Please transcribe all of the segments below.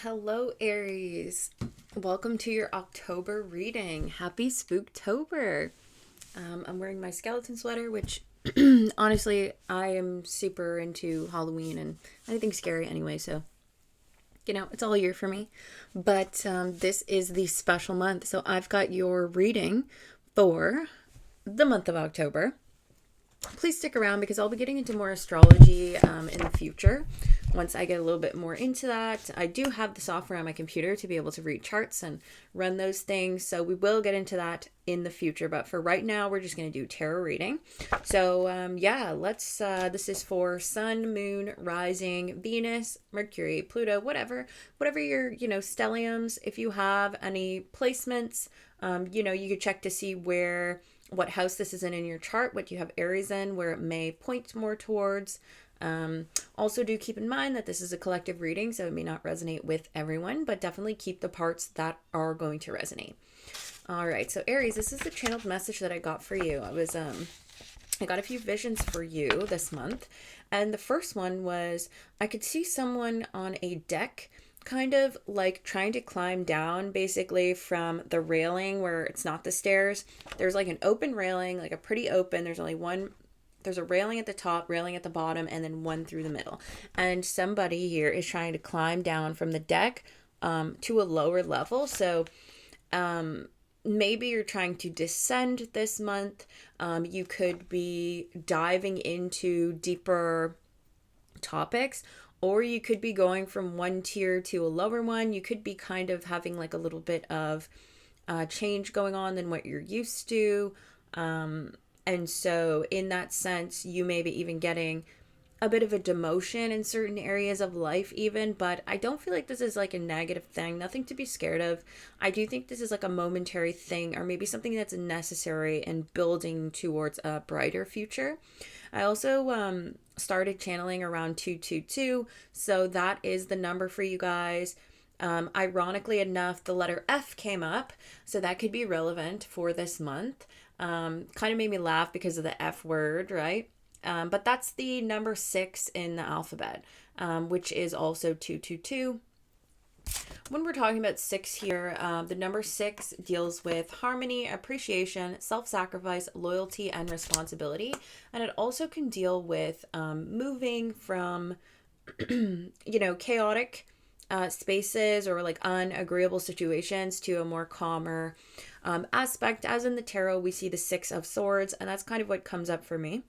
Hello, Aries. Welcome to your October reading. Happy Spooktober. I'm wearing my skeleton sweater, which honestly, I am super into Halloween and anything scary anyway, so it's all year for me. But this is the special month, so I've got your reading for the month of October. Please stick around because I'll be getting into more astrology in the future. Once I get a little bit more into that, I do have the software on my computer to be able to read charts and run those things. So we will get into that in the future. But for right now, we're just going to do tarot reading. So let's. This is for Sun, Moon, Rising, Venus, Mercury, Pluto, whatever your stelliums. If you have any placements, you could check to see what house this is in your chart, what you have Aries in, where it may point more towards. Also do keep in mind that this is a collective reading, so it may not resonate with everyone, but definitely keep the parts that are going to resonate. All right, so Aries, this is the channeled message that I got for you. I got a few visions for you this month, and the first one was I could see someone on a deck kind of like trying to climb down basically from the railing where it's not the stairs. There's like an open railing, like a pretty open, there's a railing at the top, railing at the bottom, and then one through the middle. And somebody here is trying to climb down from the deck to a lower level. So maybe you're trying to descend this month. You could be diving into deeper topics, or you could be going from one tier to a lower one. You could be kind of having like a little bit of change going on than what you're used to. And so in that sense, you may be even getting a bit of a demotion in certain areas of life even, but I don't feel like this is like a negative thing, nothing to be scared of. I do think this is like a momentary thing, or maybe something that's necessary in building towards a brighter future. I also started channeling around 222, so that is the number for you guys. Ironically enough, the letter F came up, so that could be relevant for this month. Kind of made me laugh because of the F word, right? But that's the number 6 in the alphabet, which is also 222. When we're talking about 6 here, the number 6 deals with harmony, appreciation, self-sacrifice, loyalty, and responsibility. And it also can deal with moving from, chaotic spaces or like unagreeable situations to a more calmer aspect. As in the tarot, we see the 6 of Swords, and that's kind of what comes up for me.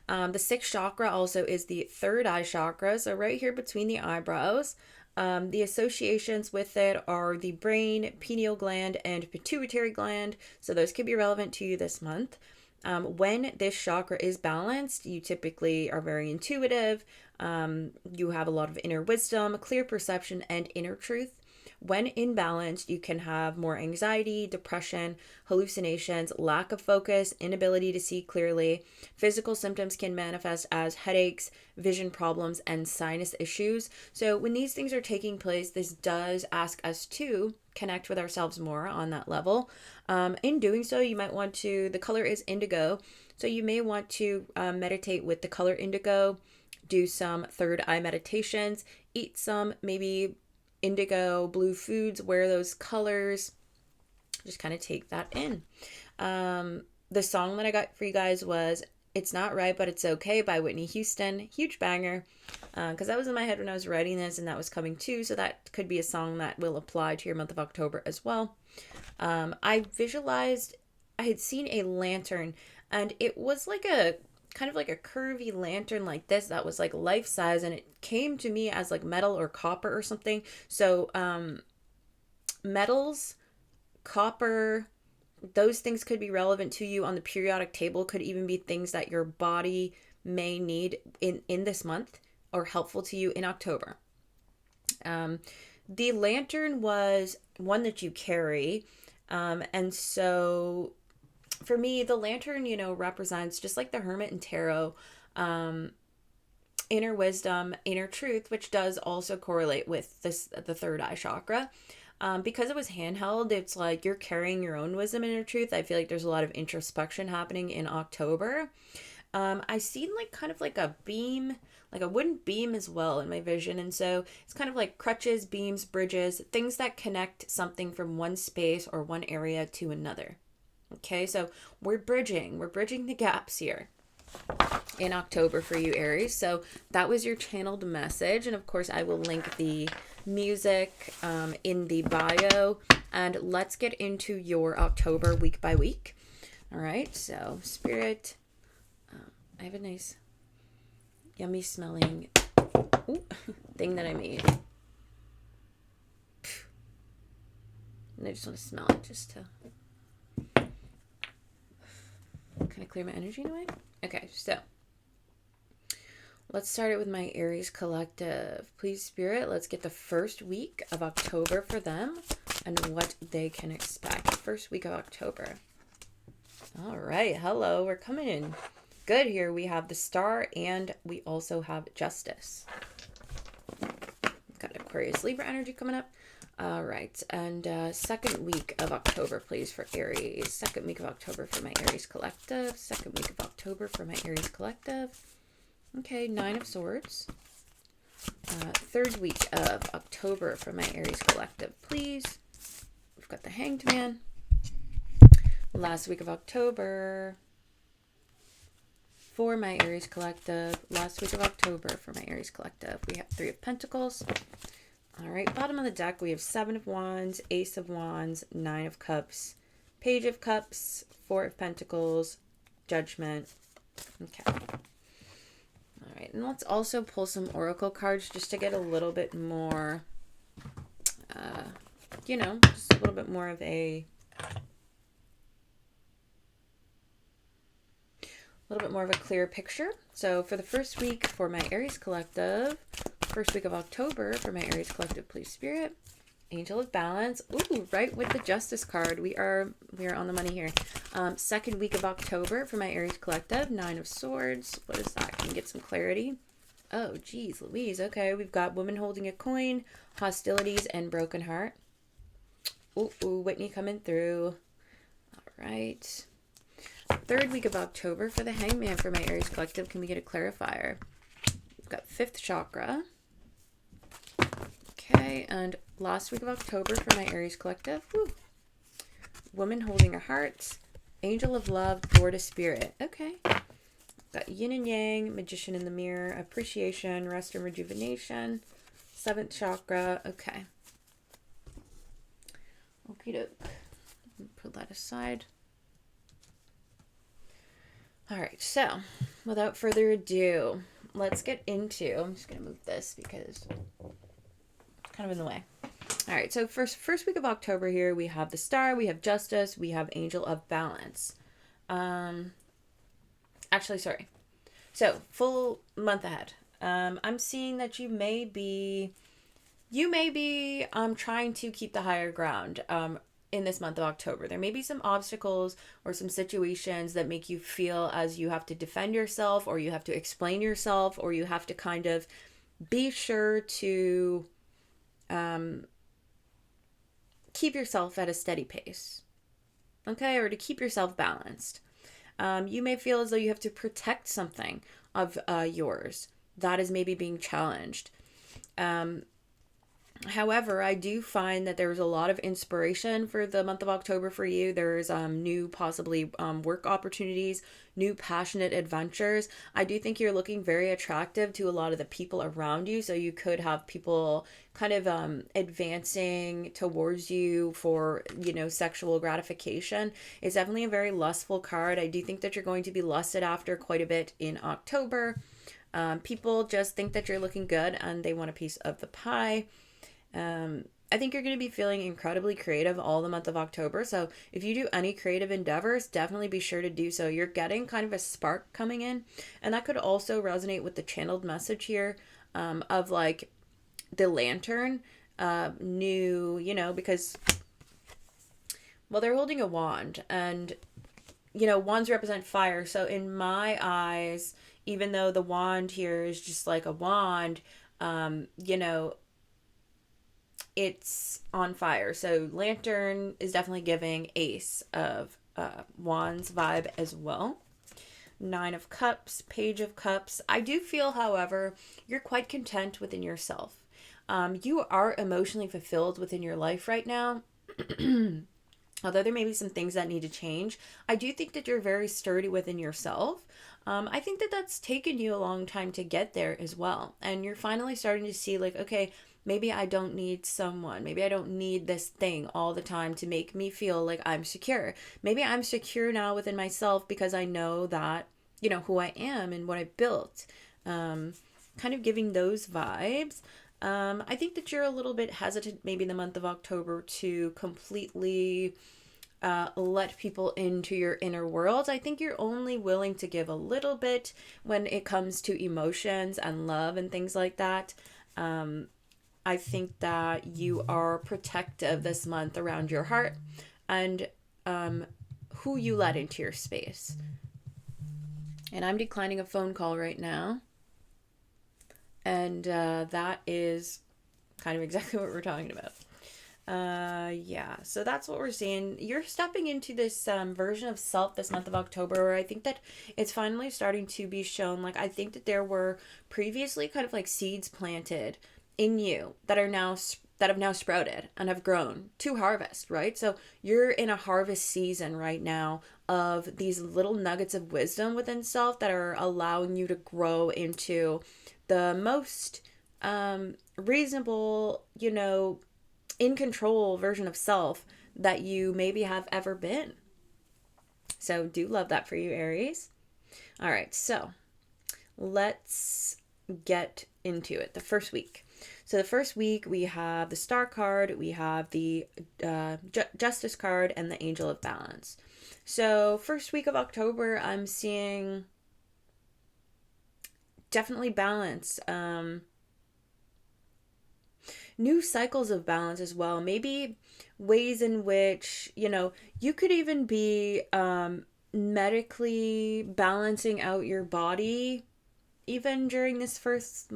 The 6th chakra also is the third eye chakra, so right here between the eyebrows. The associations with it are the brain, pineal gland, and pituitary gland, so those could be relevant to you this month. When this chakra is balanced, you typically are very intuitive. You have a lot of inner wisdom, clear perception, and inner truth. When imbalanced, you can have more anxiety, depression, hallucinations, lack of focus, inability to see clearly. Physical symptoms can manifest as headaches, vision problems, and sinus issues. So when these things are taking place, this does ask us to connect with ourselves more on that level. In doing so, you might want to, the color is indigo, so you may want to meditate with the color indigo, do some third eye meditations, eat some maybe indigo blue foods, wear those colors, just kind of take that in. The song that I got for you guys was It's Not Right But It's Okay by Whitney Houston. Huge banger, because that was in my head when I was writing this, and that was coming too, so that could be a song that will apply to your month of October as well. I had seen a lantern, and it was like a kind of like a curvy lantern like this that was like life size, and it came to me as like metal or copper or something. So metals, copper, those things could be relevant to you on the periodic table, could even be things that your body may need in this month or helpful to you in October. The lantern was one that you carry, and so for me, the lantern, represents, just like the hermit in tarot, inner wisdom, inner truth, which does also correlate with the third eye chakra. Because it was handheld, it's like you're carrying your own wisdom and inner truth. I feel like there's a lot of introspection happening in October. I seen like kind of like a beam, like a wooden beam as well in my vision. And so it's kind of like crutches, beams, bridges, things that connect something from one space or one area to another. Okay, so we're bridging the gaps here in October for you, Aries. So that was your channeled message. And of course, I will link the music in the bio. And let's get into your October week by week. All right, so Spirit, I have a nice, yummy smelling thing that I made. And I just want to smell it just to kind of clear my energy in a way. Okay, so let's start it with my Aries collective. Please, Spirit, let's get the first week of October for them and what they can expect. First week of October. All right, hello, we're coming in good here. We have the Star and we also have Justice. Got Aquarius Libra energy coming up. All right, and second week of October, please, for Aries. Second week of October for my Aries collective. Second week of October for my Aries collective. Okay, 9 of Swords. Third week of October for my Aries collective, please. We've got the Hanged Man. Last week of October for my Aries collective. Last week of October for my Aries collective. We have 3 of Pentacles. All right, bottom of the deck, we have 7 of Wands, Ace of Wands, 9 of Cups, Page of Cups, 4 of Pentacles, Judgment. Okay. All right, and let's also pull some Oracle cards just to get a little bit more, just a little bit more of a clear picture. So for the first week for my Aries collective, first week of October for my Aries collective, please, Spirit. Angel of Balance. Ooh, right with the Justice card. We are on the money here. Second week of October for my Aries collective, 9 of Swords. What is that? Can we get some clarity? Oh, geez, Louise. Okay, we've got Woman Holding a Coin, Hostilities, and Broken Heart. Ooh, Whitney coming through. All right. Third week of October for the Hangman for my Aries collective. Can we get a clarifier? We've got 5th chakra. Okay, and last week of October for my Aries collective. Woman Holding Her Heart. Angel of Love, Door to Spirit. Okay. Got Yin and Yang, Magician in the Mirror, Appreciation, Rest and Rejuvenation. 7th chakra. Okay. Okie doke. Put that aside. All right, so without further ado, let's get into, I'm just going to move this because it's kind of in the way. All right, so first week of October here, we have the Star, we have Justice, we have Angel of Balance. Actually, sorry. So full month ahead. I'm seeing that you may be trying to keep the higher ground in this month of October. There may be some obstacles or some situations that make you feel as you have to defend yourself, or you have to explain yourself, or you have to kind of be sure to keep yourself at a steady pace, okay, or to keep yourself balanced. You may feel as though you have to protect something of yours that is maybe being challenged. However, I do find that there's a lot of inspiration for the month of October for you. There's new possibly work opportunities, new passionate adventures. I do think you're looking very attractive to a lot of the people around you. So you could have people kind of advancing towards you for, sexual gratification. It's definitely a very lustful card. I do think that you're going to be lusted after quite a bit in October. People just think that you're looking good and they want a piece of the pie. I think you're going to be feeling incredibly creative all the month of October. So if you do any creative endeavors, definitely be sure to do so. You're getting kind of a spark coming in. And that could also resonate with the channeled message here of like the lantern, because, well, they're holding a wand and, wands represent fire. So in my eyes, even though the wand here is just like a wand, it's on fire. So lantern is definitely giving Ace of Wands vibe as well. Nine of Cups, Page of Cups. I do feel, however, you're quite content within yourself. You are emotionally fulfilled within your life right now. Although there may be some things that need to change, I do think that you're very sturdy within yourself. I think that that's taken you a long time to get there as well. And you're finally starting to see, like, okay, maybe I don't need someone. Maybe I don't need this thing all the time to make me feel like I'm secure. Maybe I'm secure now within myself because I know that, who I am and what I built. Kind of giving those vibes. I think that you're a little bit hesitant, maybe in the month of October, to completely let people into your inner world. I think you're only willing to give a little bit when it comes to emotions and love and things like that. I think that you are protective this month around your heart and who you let into your space. And I'm declining a phone call right now. And that is kind of exactly what we're talking about. Yeah, so that's what we're seeing. You're stepping into this version of self this month of October where I think that it's finally starting to be shown. Like, I think that there were previously kind of like seeds planted in you that have now sprouted and have grown to harvest, right? So you're in a harvest season right now of these little nuggets of wisdom within self that are allowing you to grow into the most reasonable, in control version of self that you maybe have ever been. So do love that for you, Aries. All right, so let's get into it. The first week. So the first week we have the Star card, we have the Justice card, and the Angel of Balance. So first week of October, I'm seeing definitely balance. New cycles of balance as well. Maybe ways in which, you could even be medically balancing out your body even during this first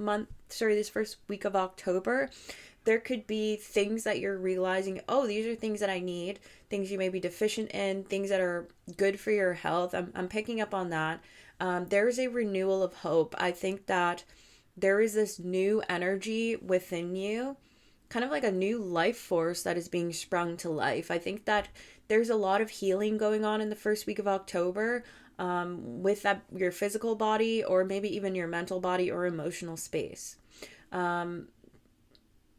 week of October. There could be things that you're realizing, oh, these are things that I need, things you may be deficient in, things that are good for your health. I'm picking up on that. There's a renewal of hope. I think that there is this new energy within you, kind of like a new life force that is being sprung to life. I think that there's a lot of healing going on in the first week of October, with your physical body or maybe even your mental body or emotional space.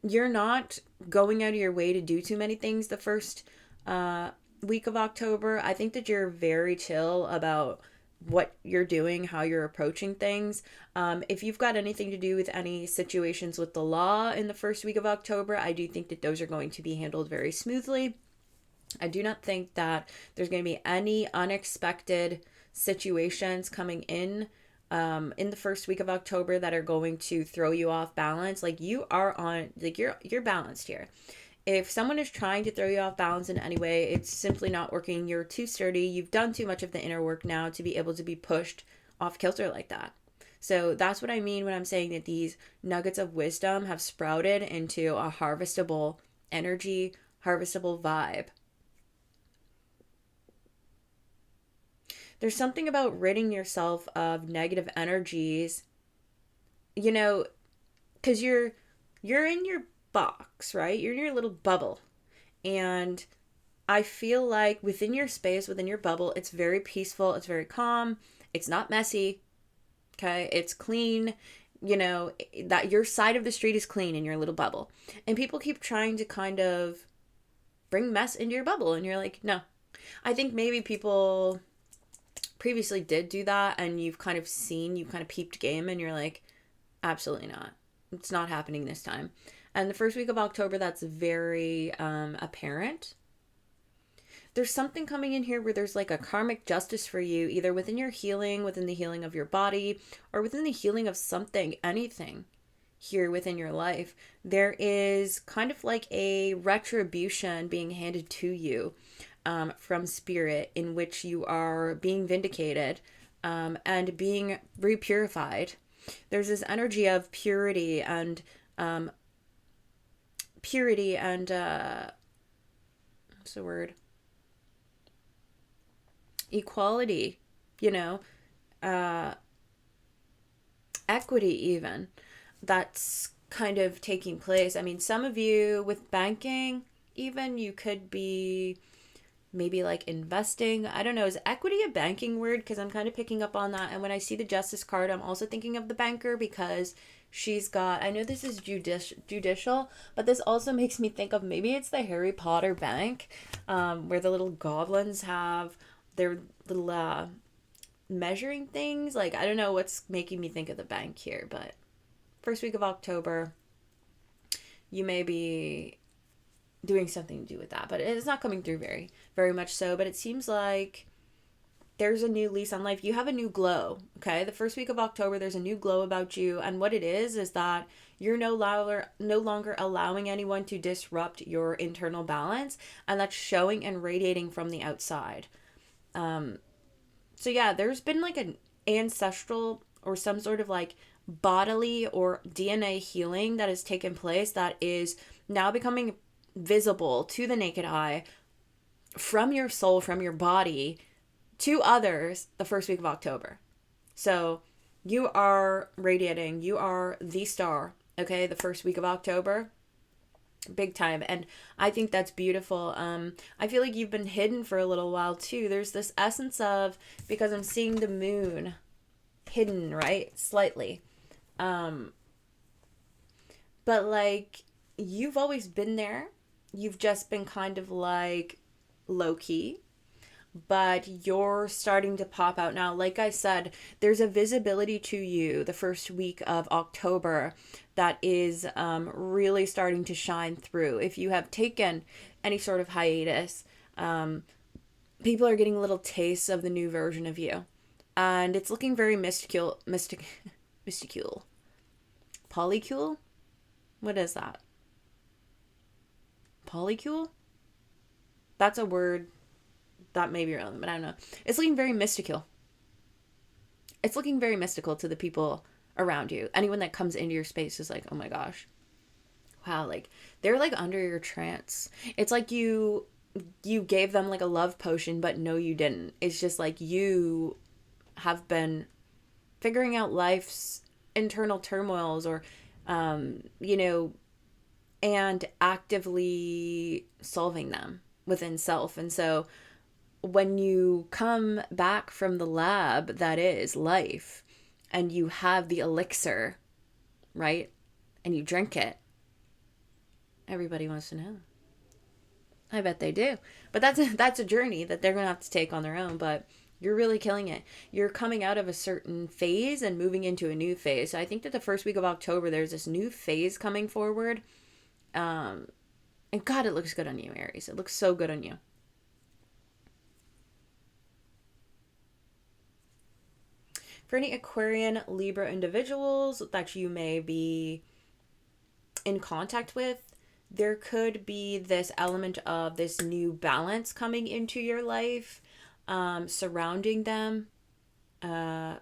You're not going out of your way to do too many things the first week of October. I think that you're very chill about what you're doing, how you're approaching things. If you've got anything to do with any situations with the law in the first week of October, I do think that those are going to be handled very smoothly. I do not think that there's going to be any unexpected situations coming in the first week of October that are going to throw you off balance. Like, you are on, like, you're balanced here. If someone is trying to throw you off balance in any way, it's simply not working. You're too sturdy. You've done too much of the inner work now to be able to be pushed off kilter like that. So that's what I mean when I'm saying that these nuggets of wisdom have sprouted into a harvestable energy, harvestable vibe. There's something about ridding yourself of negative energies, because you're in your box, right? You're in your little bubble. And I feel like within your space, within your bubble, it's very peaceful, it's very calm, it's not messy, okay? It's clean, that your side of the street is clean in your little bubble. And people keep trying to kind of bring mess into your bubble, and you're like, no. I think maybe people previously did do that, and you kind of peeped game, and you're like, absolutely not. It's not happening this time. And the first week of October, that's very apparent. There's something coming in here where there's like a karmic justice for you, either within your healing, within the healing of your body, or within the healing of something, anything here within your life. There is kind of like a retribution being handed to you from spirit, in which you are being vindicated and being repurified. There's this energy of purity and what's the word? Equality, uh, equity even that's kind of taking place. I mean, some of you with banking, even you could be maybe like investing. I don't know. Is equity a banking word? Because I'm kind of picking up on that. And when I see the justice card, I'm also thinking of the banker because she's got, I know this is judicial, but this also makes me think of maybe it's the Harry Potter bank, where the little goblins have their little measuring things. Like, I don't know what's making me think of the bank here, but first week of October, you may be doing something to do with that, but it's not coming through very much so. But it seems like there's a new lease on life. You have a new glow. Okay, the first week of October, there's a new glow about you, and what it is that you're no longer allowing anyone to disrupt your internal balance, and that's showing and radiating from the outside. So yeah, there's been like an ancestral or some sort of like bodily or DNA healing that has taken place that is now becoming visible to the naked eye from your soul, from your body to others the first week of October. So you are radiating, you are the star, okay, the first week of October. Big time. And I think that's beautiful. I feel like you've been hidden for a little while too. There's this essence of, because I'm seeing the moon hidden, right? Slightly. Um, but like you've always been there. You've just been kind of like low key, but you're starting to pop out now. Like I said, there's a visibility to you the first week of October that is really starting to shine through. If you have taken any sort of hiatus, people are getting little tastes of the new version of you. And it's looking very mysticule. Polycule? What is that? Polycule? That's a word that may be relevant, but I don't know. It's looking very mystical. It's looking very mystical to the people around you. Anyone that comes into your space is like, oh my gosh. Wow, like they're like under your trance. It's like you gave them like a love potion, but no you didn't. It's just like you have been figuring out life's internal turmoils or you know, and actively solving them within self. And so when you come back from the lab that is life and you have the elixir, right? And you drink it, everybody wants to know. I bet they do. But that's a journey that they're going to have to take on their own, but you're really killing it. You're coming out of a certain phase and moving into a new phase. So I think that the first week of October there's this new phase coming forward. And God, it looks good on you, Aries. It looks so good on you. For any Aquarian, Libra individuals that you may be in contact with, there could be this element of this new balance coming into your life, surrounding them. Uh,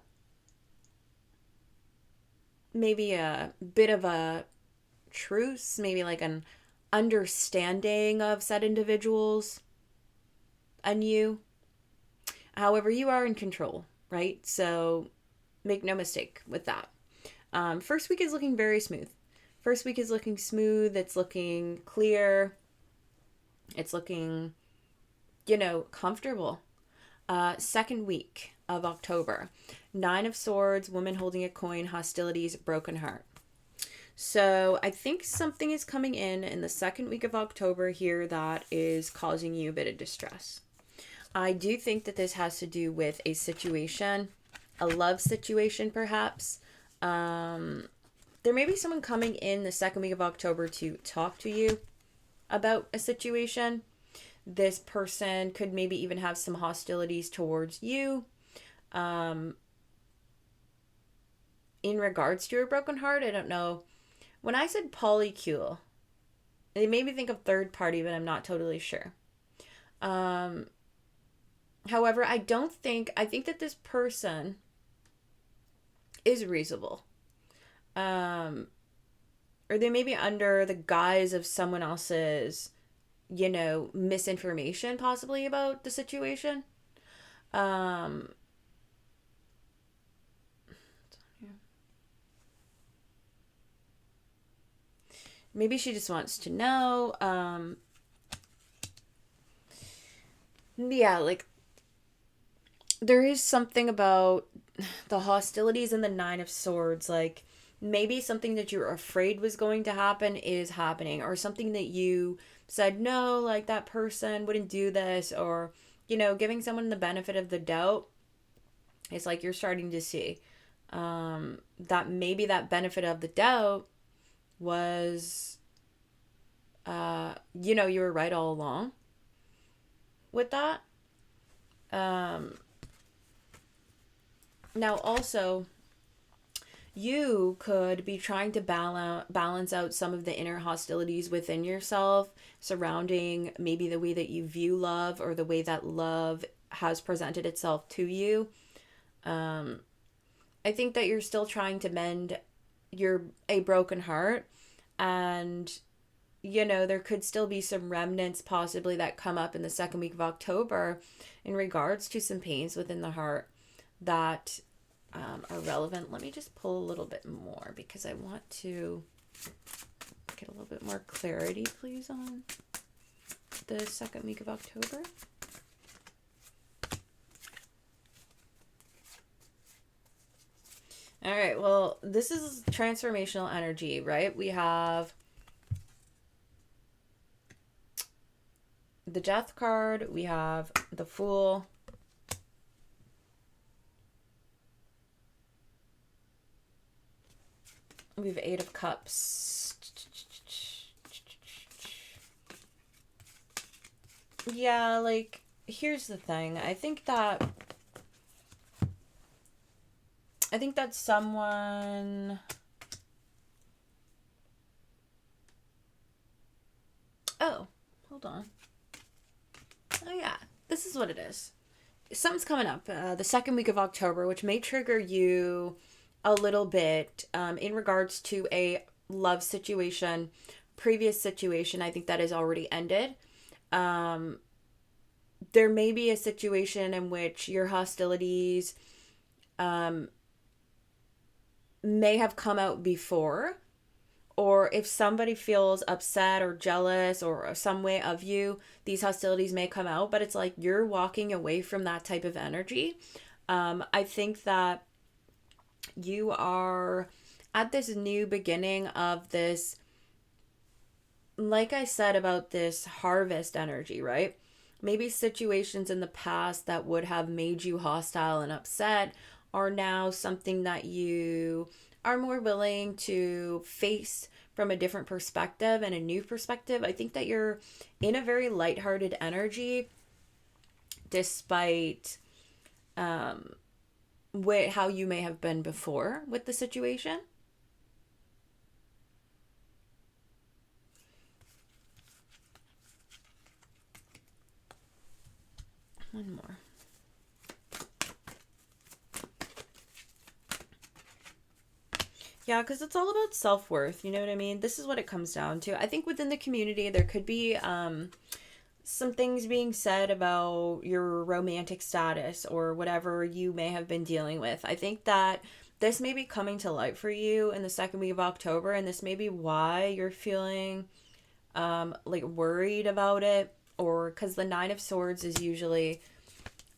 Maybe a bit of a truce, maybe like an understanding of said individuals and you. However, you are in control, right? So make no mistake with that. First week is looking very smooth. First week is looking smooth. It's looking clear. It's looking, comfortable. Second week of October. 9 of Swords, woman holding a coin, hostilities, broken heart. So I think something is coming in the second week of October here that is causing you a bit of distress. I do think that this has to do with a situation, a love situation perhaps. There may be someone coming in the second week of October to talk to you about a situation. This person could maybe even have some hostilities towards you. In regards to a broken heart, I don't know. When I said polycule, it made me think of third party, but I'm not totally sure. However, I think that this person is reasonable. Or they may be under the guise of someone else's, misinformation possibly about the situation. maybe she just wants to know. Yeah, like there is something about the hostilities and the Nine of Swords. Like maybe something that you're afraid was going to happen is happening, or something that you said, no, like that person wouldn't do this, or, giving someone the benefit of the doubt. It's like you're starting to see that maybe that benefit of the doubt was, you were right all along with that. Um, Now, also, you could be trying to balance out some of the inner hostilities within yourself surrounding maybe the way that you view love or the way that love has presented itself to you. Um, I think that you're still trying to mend a broken heart, and there could still be some remnants possibly that come up in the second week of October in regards to some pains within the heart that are relevant. Let me just pull a little bit more because I want to get a little bit more clarity, please, on the second week of October. All right, well, this is transformational energy, right? We have the Death card, we have the Fool, we have Eight of Cups. Yeah, like, here's the thing. I think that someone... Oh, hold on. Oh, yeah. This is what it is. Something's coming up the second week of October, which may trigger you a little bit in regards to a love situation, previous situation. I think that has already ended. There may be a situation in which your hostilities may have come out before, or if somebody feels upset or jealous or some way of you, these hostilities may come out, but it's like you're walking away from that type of energy. I think that you are at this new beginning of this, like I said about this harvest energy, right? Maybe situations in the past that would have made you hostile and upset are now something that you are more willing to face from a different perspective and a new perspective. I think that you're in a very lighthearted energy despite how you may have been before with the situation. One more. Yeah, because it's all about self-worth, you know what I mean? This is what it comes down to. I think within the community, there could be some things being said about your romantic status or whatever you may have been dealing with. I think that this may be coming to light for you in the second week of October, and this may be why you're feeling like worried about it, or because the Nine of Swords is usually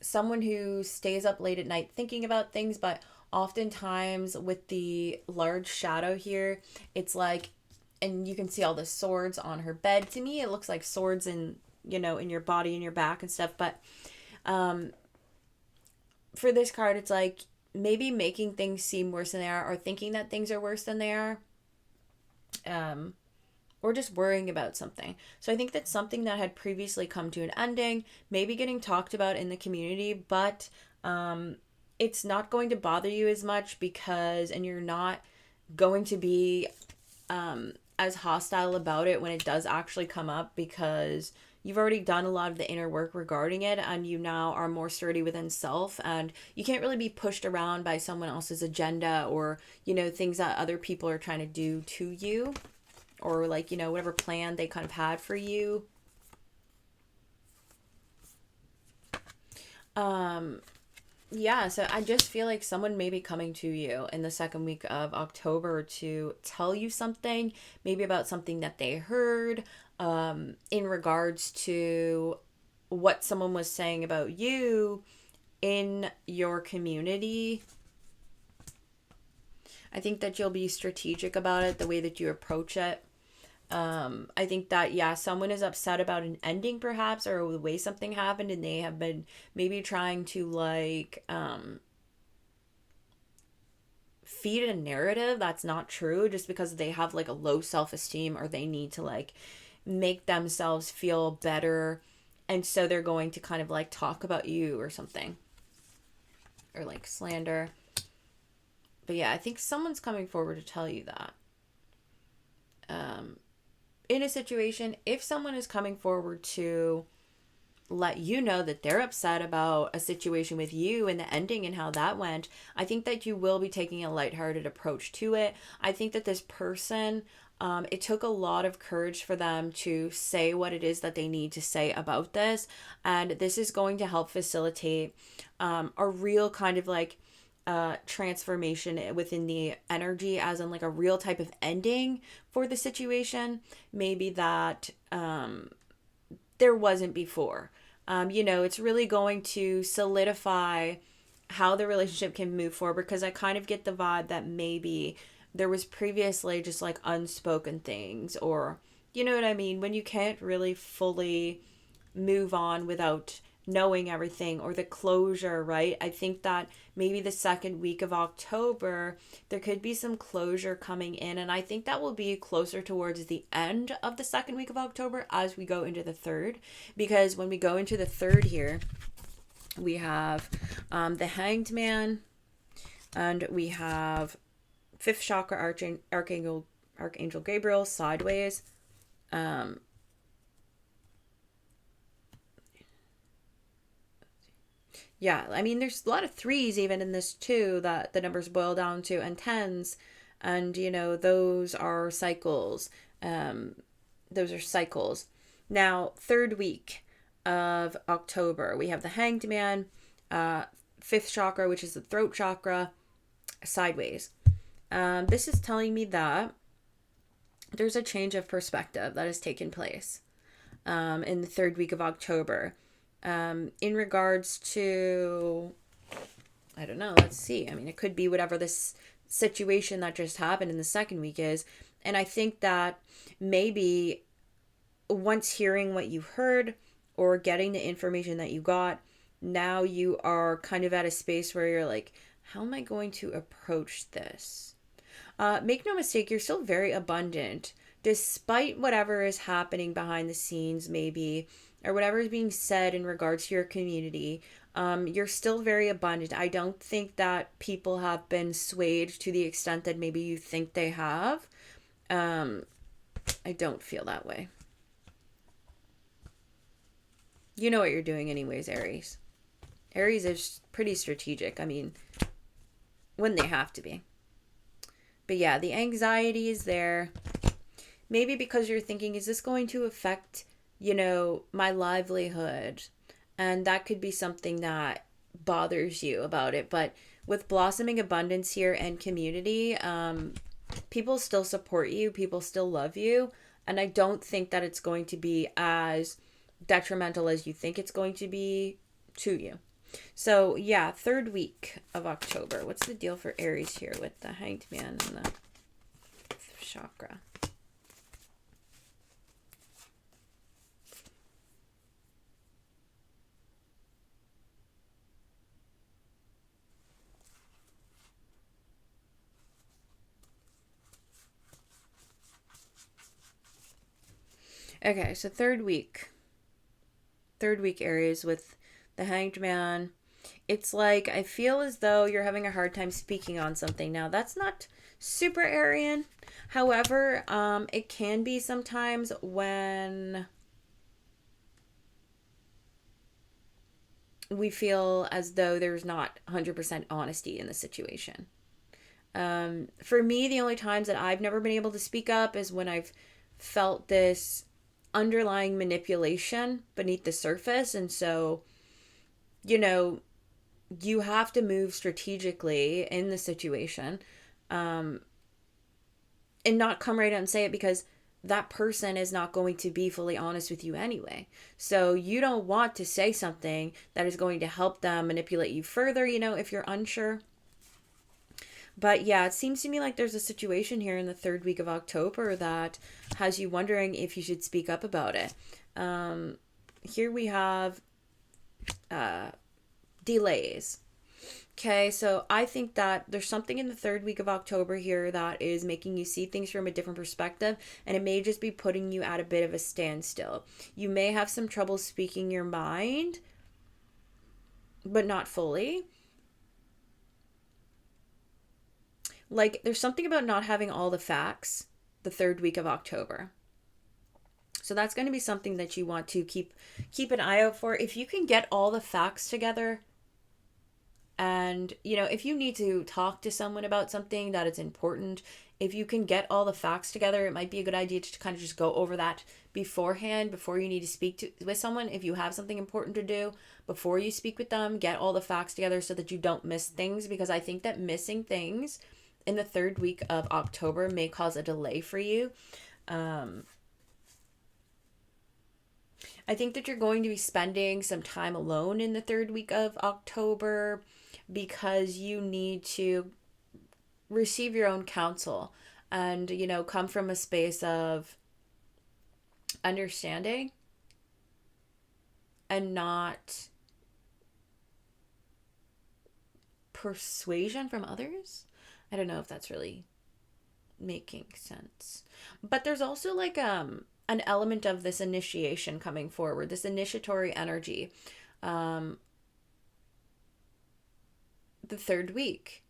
someone who stays up late at night thinking about things, but oftentimes with the large shadow here, it's like, and you can see all the swords on her bed. To me, it looks like swords in, in your body and your back and stuff. But for this card, it's like maybe making things seem worse than they are, or thinking that things are worse than they are. Or just worrying about something. So I think that's something that had previously come to an ending, maybe getting talked about in the community, but it's not going to bother you as much and you're not going to be as hostile about it when it does actually come up, because you've already done a lot of the inner work regarding it, and you now are more sturdy within self, and you can't really be pushed around by someone else's agenda or, things that other people are trying to do to you, or like, whatever plan they kind of had for you. Yeah, so I just feel like someone may be coming to you in the second week of October to tell you something, maybe about something that they heard, in regards to what someone was saying about you in your community. I think that you'll be strategic about it, the way that you approach it. I think that, yeah, someone is upset about an ending perhaps, or the way something happened, and they have been maybe trying to like feed a narrative that's not true just because they have like a low self-esteem, or they need to like make themselves feel better, and so they're going to kind of like talk about you or something, or like slander. But yeah, I think someone's coming forward to tell you that. In a situation, if someone is coming forward to let you know that they're upset about a situation with you and the ending and how that went, I think that you will be taking a lighthearted approach to it. I think that this person, it took a lot of courage for them to say what it is that they need to say about this. And this is going to help facilitate a real kind of like transformation within the energy, as in like a real type of ending for the situation, maybe that there wasn't before. It's really going to solidify how the relationship can move forward, because I kind of get the vibe that maybe there was previously just like unspoken things, or you know what I mean, when you can't really fully move on without knowing everything, or the closure, right? I think that maybe the second week of October, there could be some closure coming in. And I think that will be closer towards the end of the second week of October as we go into the third. Because when we go into the third here, we have the Hanged Man, and we have fifth chakra Archangel Gabriel sideways. Yeah, I mean, there's a lot of threes even in this too that the numbers boil down to, and tens, and those are cycles. Um, those are cycles. Now, third week of October, we have the Hanged Man, uh, fifth chakra, which is the throat chakra, sideways. This is telling me that there's a change of perspective that has taken place in the third week of October. In regards to, I don't know, let's see. I mean, it could be whatever this situation that just happened in the second week is. And I think that maybe once hearing what you heard, or getting the information that you got, now you are kind of at a space where you're like, how am I going to approach this? Make no mistake, you're still very abundant, despite whatever is happening behind the scenes, maybe, or whatever is being said in regards to your community. You're still very abundant. I don't think that people have been swayed to the extent that maybe you think they have. I don't feel that way. You know what you're doing anyways, Aries. Aries is pretty strategic. I mean, when they have to be. But yeah, the anxiety is there. Maybe because you're thinking, is this going to affect, my livelihood? And that could be something that bothers you about it. But with blossoming abundance here and community, people still support you, people still love you. And I don't think that it's going to be as detrimental as you think it's going to be to you. So yeah, third week of October. What's the deal for Aries here with the Hanged Man and the chakra? Okay, so third week. Third week Aries with the Hanged Man. It's like, I feel as though you're having a hard time speaking on something. Now, that's not super Aryan. However, it can be sometimes when we feel as though there's not 100% honesty in the situation. For me, the only times that I've never been able to speak up is when I've felt this underlying manipulation beneath the surface. And so, you know, you have to move strategically in the situation, and not come right out and say it, because that person is not going to be fully honest with you anyway. So you don't want to say something that is going to help them manipulate you further, if you're unsure. But yeah, it seems to me like there's a situation here in the third week of October that has you wondering if you should speak up about it. Here we have delays. Okay, so I think that there's something in the third week of October here that is making you see things from a different perspective, and it may just be putting you at a bit of a standstill. You may have some trouble speaking your mind, but not fully. Like, there's something about not having all the facts the third week of October. So that's going to be something that you want to keep an eye out for. If you can get all the facts together, and, if you need to talk to someone about something that is important, if you can get all the facts together, it might be a good idea to kind of just go over that beforehand, before you need to speak with someone. If you have something important to do, before you speak with them, get all the facts together so that you don't miss things, because I think that missing things in the third week of October may cause a delay for you. I think that you're going to be spending some time alone in the third week of October, because you need to receive your own counsel and, come from a space of understanding and not persuasion from others. I don't know if that's really making sense. But there's also like an element of this initiation coming forward, this initiatory energy. The third week.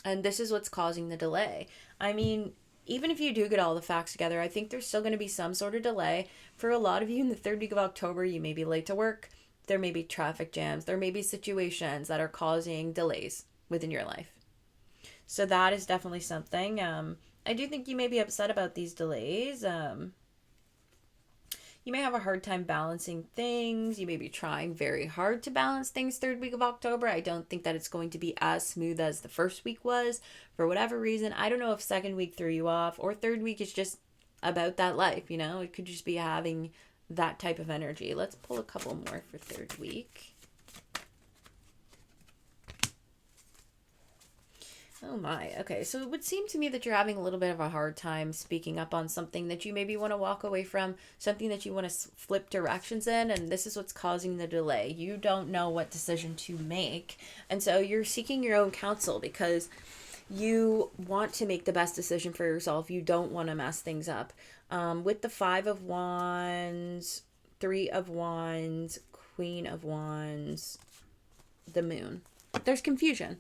And this is what's causing the delay. I mean, even if you do get all the facts together, I think there's still going to be some sort of delay. For a lot of you in the third week of October, you may be late to work. There may be traffic jams. There may be situations that are causing delays within your life. So that is definitely something. I do think you may be upset about these delays. You may have a hard time balancing things. You may be trying very hard to balance things third week of October. I don't think that it's going to be as smooth as the first week was for whatever reason. I don't know if second week threw you off, or third week is just about that life, It could just be having that type of energy. Let's pull a couple more for third week. Oh my. Okay, so it would seem to me that you're having a little bit of a hard time speaking up on something that you maybe want to walk away from, something that you want to flip directions in, and this is what's causing the delay. You don't know what decision to make, and so you're seeking your own counsel because you want to make the best decision for yourself. You don't want to mess things up. With the 5 of Wands, 3 of Wands, Queen of Wands, the Moon, there's confusion.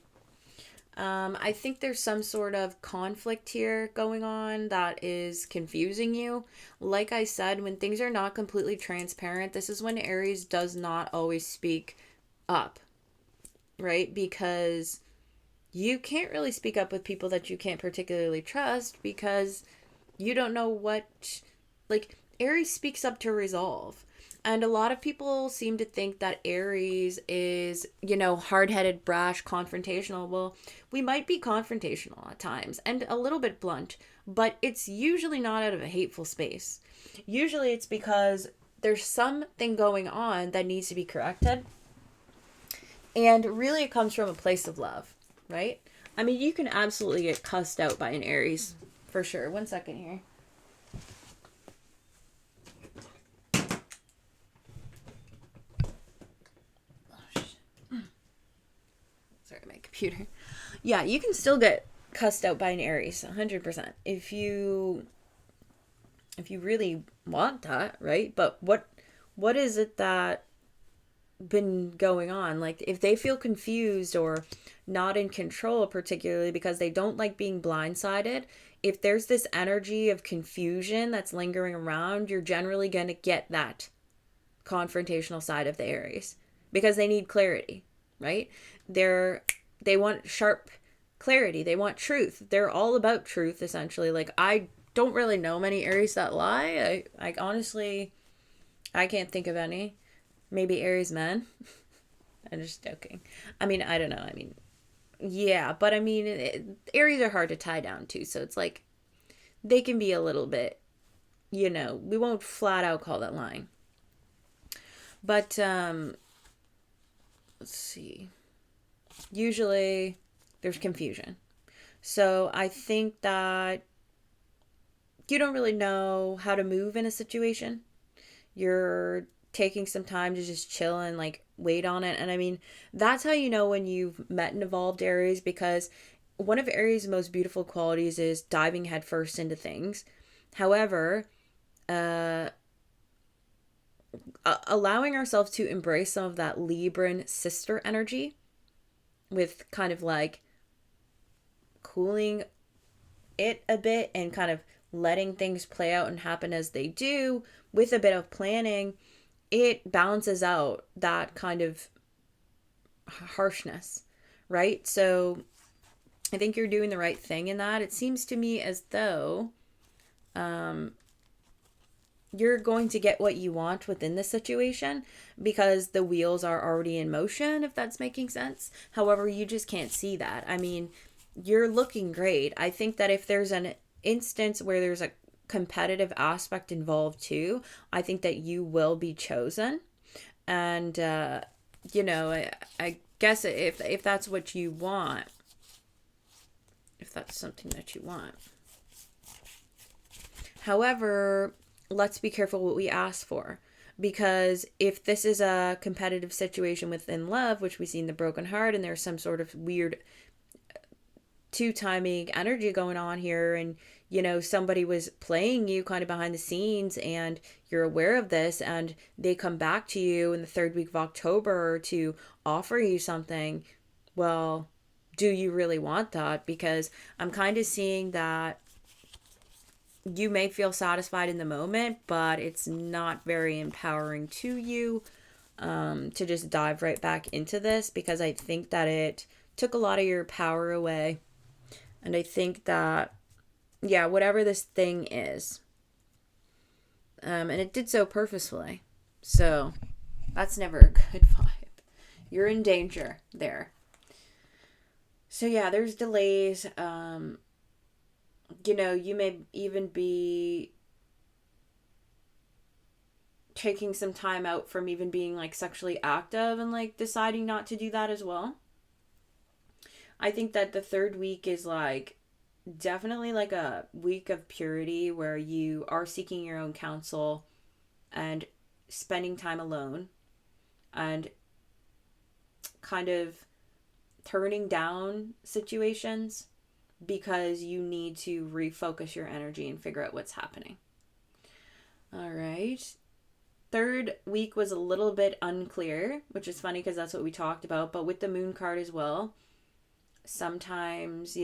I think there's some sort of conflict here going on that is confusing you. Like I said, when things are not completely transparent, this is when Aries does not always speak up, right? Because you can't really speak up with people that you can't particularly trust, because you don't know what, like, Aries speaks up to resolve. And a lot of people seem to think that Aries is, hard-headed, brash, confrontational. Well, we might be confrontational at times and a little bit blunt, but it's usually not out of a hateful space. Usually it's because there's something going on that needs to be corrected. And really it comes from a place of love, right? I mean, you can absolutely get cussed out by an Aries, for sure. 1 second here. Computer. Yeah, you can still get cussed out by an Aries, 100%. If you really want that, right? But what is it that been going on? Like, if they feel confused or not in control, particularly because they don't like being blindsided, if there's this energy of confusion that's lingering around, you're generally going to get that confrontational side of the Aries, because they need clarity, right? They want sharp clarity. They want truth. They're all about truth, essentially. Like, I don't really know many Aries that lie. I honestly, I can't think of any. Maybe Aries men. I'm just joking. I mean, I don't know. I mean, yeah, but I mean, Aries are hard to tie down to, so it's like they can be a little bit, we won't flat out call that lying. But let's see. Usually there's confusion. So I think that you don't really know how to move in a situation. You're taking some time to just chill and like wait on it. And I mean, that's how you know when you've met an evolved Aries, because one of Aries' most beautiful qualities is diving headfirst into things. However, uh, allowing ourselves to embrace some of that Libran sister energy with kind of like cooling it a bit and kind of letting things play out and happen as they do with a bit of planning, it balances out that kind of harshness, right? So I think you're doing the right thing in that. It seems to me as though you're going to get what you want within the situation because the wheels are already in motion, if that's making sense. However, you just can't see that. I mean, you're looking great. I think that if there's an instance where there's a competitive aspect involved too, I think that you will be chosen. And, I guess if that's what you want, if that's something that you want. However, let's be careful what we ask for. Because if this is a competitive situation within love, which we see in the broken heart, and there's some sort of weird two-timing energy going on here, and somebody was playing you kind of behind the scenes and you're aware of this, and they come back to you in the third week of October to offer you something, well, do you really want that? Because I'm kind of seeing that you may feel satisfied in the moment, but it's not very empowering to you, to just dive right back into this, because I think that it took a lot of your power away. And I think that, yeah, whatever this thing is, and it did so purposefully. So that's never a good vibe. You're in danger there. So yeah, there's delays. You may even be taking some time out from even being like sexually active and like deciding not to do that as well. I think that the third week is like definitely like a week of purity where you are seeking your own counsel and spending time alone and kind of turning down situations because you need to refocus your energy and figure out what's happening. All right. Third week was a little bit unclear, which is funny because that's what we talked about. But with the moon card as well, sometimes,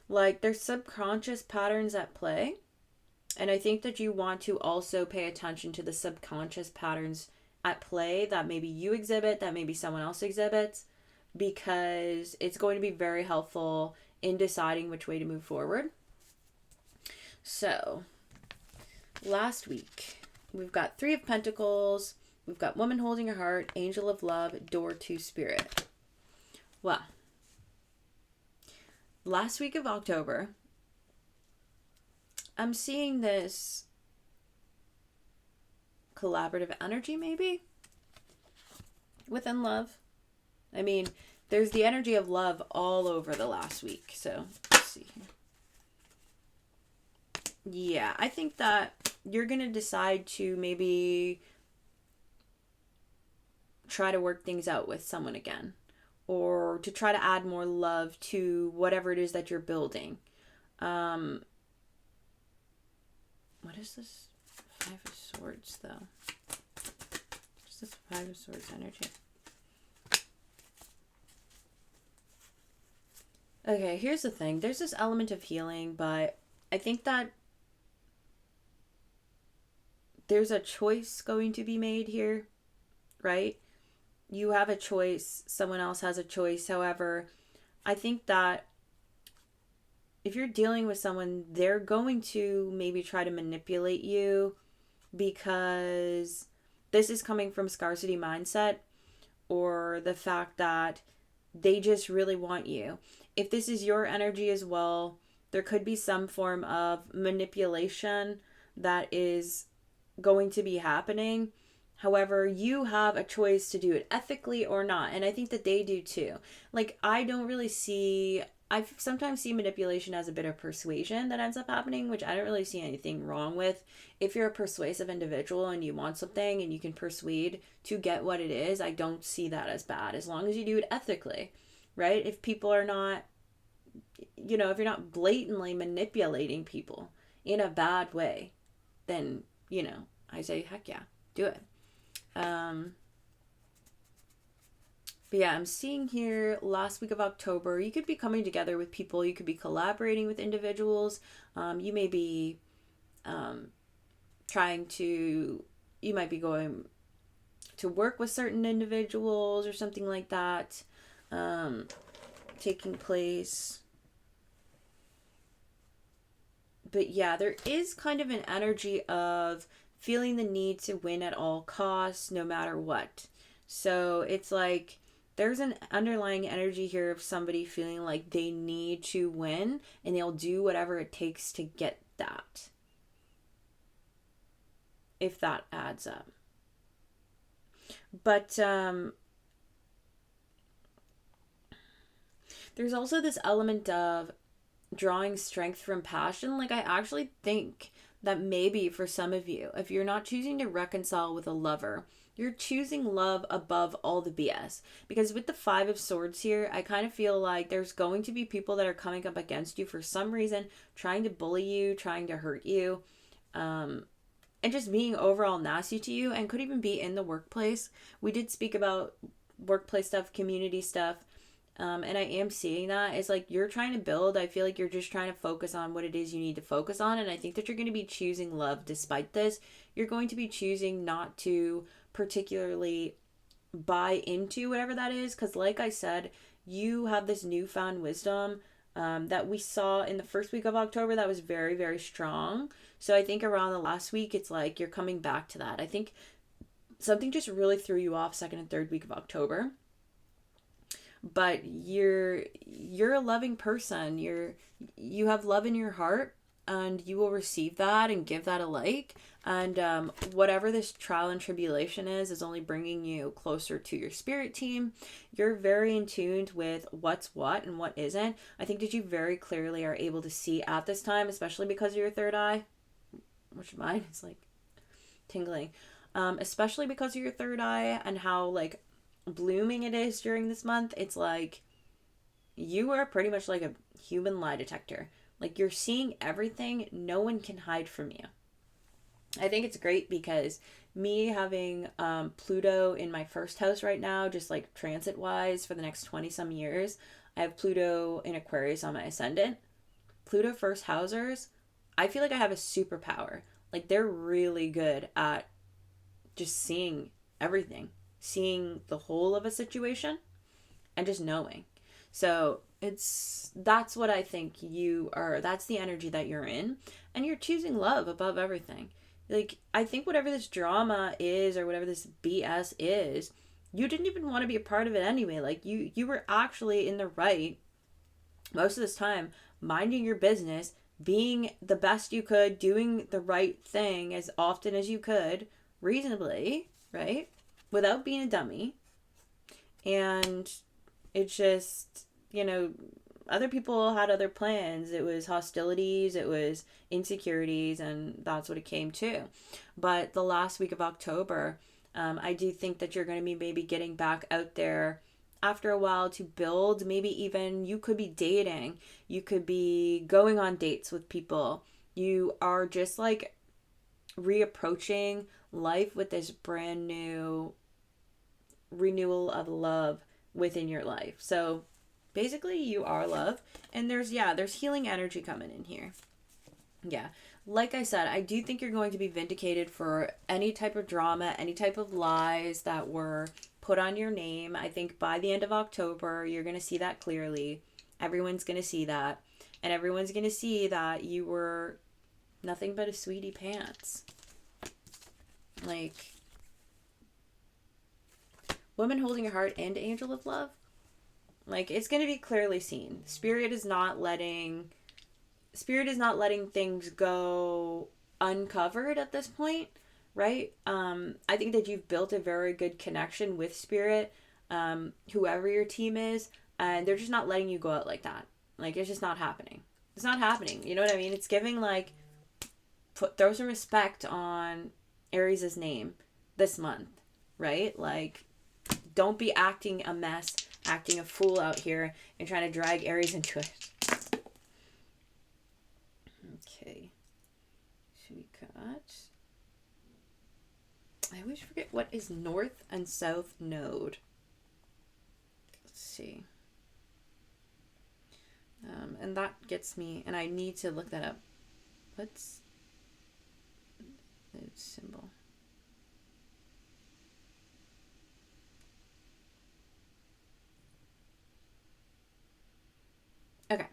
like there's subconscious patterns at play. And I think that you want to also pay attention to the subconscious patterns at play that maybe you exhibit, that maybe someone else exhibits, because it's going to be very helpful in deciding which way to move forward. So, last week, we've got Three of Pentacles, we've got Woman Holding Her Heart, Angel of Love, Door to Spirit. Well, last week of October, I'm seeing this collaborative energy maybe within love. I mean, there's the energy of love all over the last week. So, let's see here. Yeah, I think that you're going to decide to maybe try to work things out with someone again, or to try to add more love to whatever it is that you're building. What is this Five of Swords, though? What's this Five of Swords energy? Okay, here's the thing. There's this element of healing, but I think that there's a choice going to be made here, right? You have a choice. Someone else has a choice. However, I think that if you're dealing with someone, they're going to maybe try to manipulate you because this is coming from scarcity mindset, or the fact that they just really want you. If this is your energy as well, there could be some form of manipulation that is going to be happening. However, you have a choice to do it ethically or not. And I think that they do too. Like, I don't really see, I sometimes see manipulation as a bit of persuasion that ends up happening, which I don't really see anything wrong with. If you're a persuasive individual and you want something and you can persuade to get what it is, I don't see that as bad, as long as you do it ethically, right? If people are not, if you're not blatantly manipulating people in a bad way, then, I say, heck yeah, do it. But yeah, I'm seeing here last week of October, you could be coming together with people, you could be collaborating with individuals, you may be you might be going to work with certain individuals or something like that taking place. But yeah, there is kind of an energy of feeling the need to win at all costs, no matter what. So it's like there's an underlying energy here of somebody feeling like they need to win and they'll do whatever it takes to get that. If that adds up. But there's also this element of drawing strength from passion. Like, I actually think that maybe for some of you, if you're not choosing to reconcile with a lover, you're choosing love above all the BS. Because with the 5 of Swords here, I kind of feel like there's going to be people that are coming up against you for some reason, trying to bully you, trying to hurt you, and just being overall nasty to you, and could even be in the workplace. We did speak about workplace stuff, community stuff. And I am seeing that. It's like you're trying to build. I feel like you're just trying to focus on what it is you need to focus on. And I think that you're going to be choosing love despite this. You're going to be choosing not to particularly buy into whatever that is. Because like I said, you have this newfound wisdom that we saw in the first week of October that was very, very strong. So I think around the last week, it's like you're coming back to that. I think something just really threw you off second and third week of October. But you're a loving person. You have love in your heart, and you will receive that and give that a like. And whatever this trial and tribulation is only bringing you closer to your spirit team. You're very in tune with what's what and what isn't. I think that you very clearly are able to see at this time, especially because of your third eye, which mine is like tingling, especially because of your third eye and how like blooming it is during this month. It's like you are pretty much like a human lie detector. Like, you're seeing everything. No one can hide from you. I think it's great because me having Pluto in my first house right now, just like transit wise for the next 20 some years, I have Pluto in Aquarius on my ascendant. Pluto first housers, I feel like I have a superpower. Like, they're really good at just seeing everything, seeing the whole of a situation and just knowing. So that's what I think you are. That's the energy that you're in, and you're choosing love above everything. Like, I think whatever this drama is or whatever this BS is, you didn't even want to be a part of it anyway. Like, you were actually in the right most of this time, minding your business, being the best you could, doing the right thing as often as you could, reasonably, right? Without being a dummy. And it's just, other people had other plans. It was hostilities, it was insecurities, and that's what it came to. But the last week of October, I do think that you're going to be maybe getting back out there after a while to build. Maybe even you could be dating, you could be going on dates with people. You are just like reapproaching life with this brand new renewal of love within your life. So basically you are love, and there's healing energy coming in here. Yeah, like I said, I do think you're going to be vindicated for any type of drama, any type of lies that were put on your name. I think by the end of October, you're going to see that clearly. Everyone's going to see that, and everyone's going to see that you were nothing but a sweetie pants. Like, Woman holding your heart and angel of love. Like, it's going to be clearly seen. Spirit is not letting things go uncovered at this point, right? I think that you've built a very good connection with Spirit, whoever your team is, and they're just not letting you go out like that. Like, it's just not happening. It's not happening. You know what I mean? It's giving, like, throw some respect on Aries' name this month, right? Like, don't be acting a mess, acting a fool out here, and trying to drag Aries into it. Okay. So we got... I always forget what is North and South Node. Let's see. And that gets me, and I need to look that up. What's the symbol? Okay.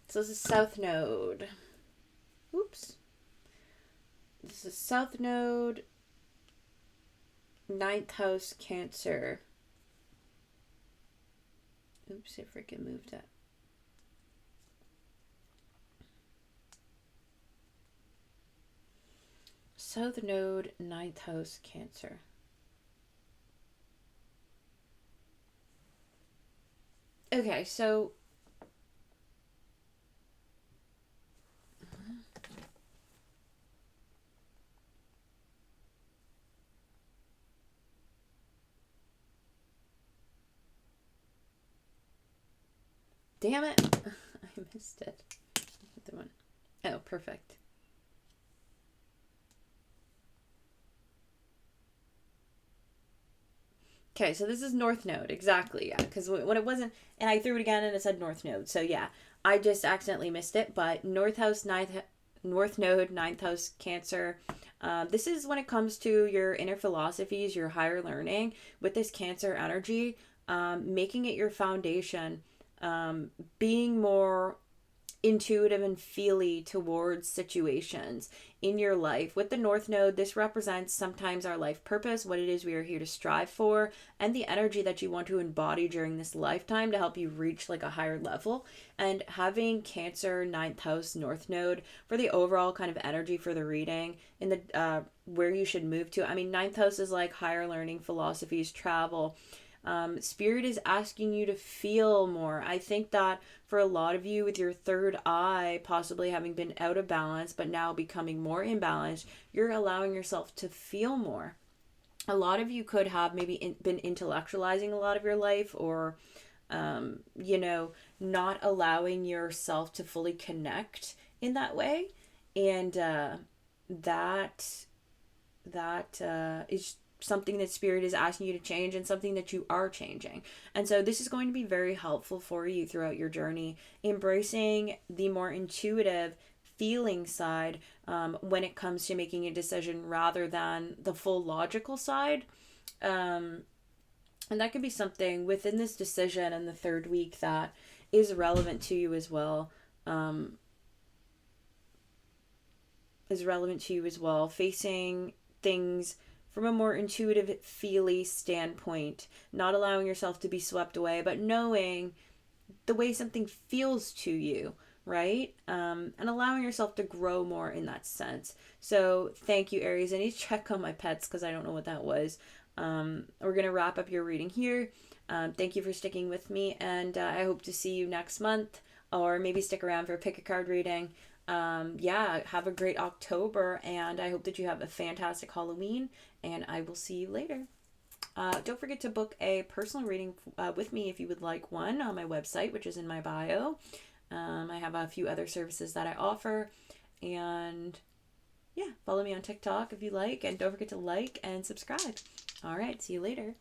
So this is South Node. Oops. This is South Node, 9th house, Cancer. Oops, I freaking moved that. South Node, 9th house, Cancer. Okay, so... Damn it! I missed it. The one. Oh, perfect. Okay, so this is North Node, exactly, yeah, because when it wasn't, and I threw it again and it said North Node, so yeah, I just accidentally missed it, but North Node, 9th house, Cancer. This is when it comes to your inner philosophies, your higher learning, with this Cancer energy, making it your foundation, being more intuitive and feely towards situations in your life. With the North Node, this represents sometimes our life purpose, what it is we are here to strive for, and the energy that you want to embody during this lifetime to help you reach like a higher level. And having Cancer, 9th house, North Node for the overall kind of energy for the reading in the where you should move to. I mean, 9th house is like higher learning, philosophies, travel. Spirit is asking you to feel more. I think that for a lot of you, with your third eye possibly having been out of balance but now becoming more imbalanced, you're allowing yourself to feel more. A lot of you could have maybe been intellectualizing a lot of your life, or not allowing yourself to fully connect in that way, and that is something that Spirit is asking you to change, and something that you are changing. And so this is going to be very helpful for you throughout your journey, embracing the more intuitive feeling side when it comes to making a decision rather than the full logical side. And that could be something within this decision in the third week that is relevant to you as well. Facing things from a more intuitive, feely standpoint, not allowing yourself to be swept away, but knowing the way something feels to you, right? And allowing yourself to grow more in that sense. So thank you, Aries. I need to check on my pets because I don't know what that was. We're going to wrap up your reading here. Thank you for sticking with me, and I hope to see you next month, or maybe stick around for a pick a card reading. Have a great October, and I hope that you have a fantastic Halloween, and I will see you later. Don't forget to book a personal reading with me if you would like one on my website, which is in my bio. I have a few other services that I offer, and follow me on TikTok if you like, and don't forget to like and subscribe. All right, see you later.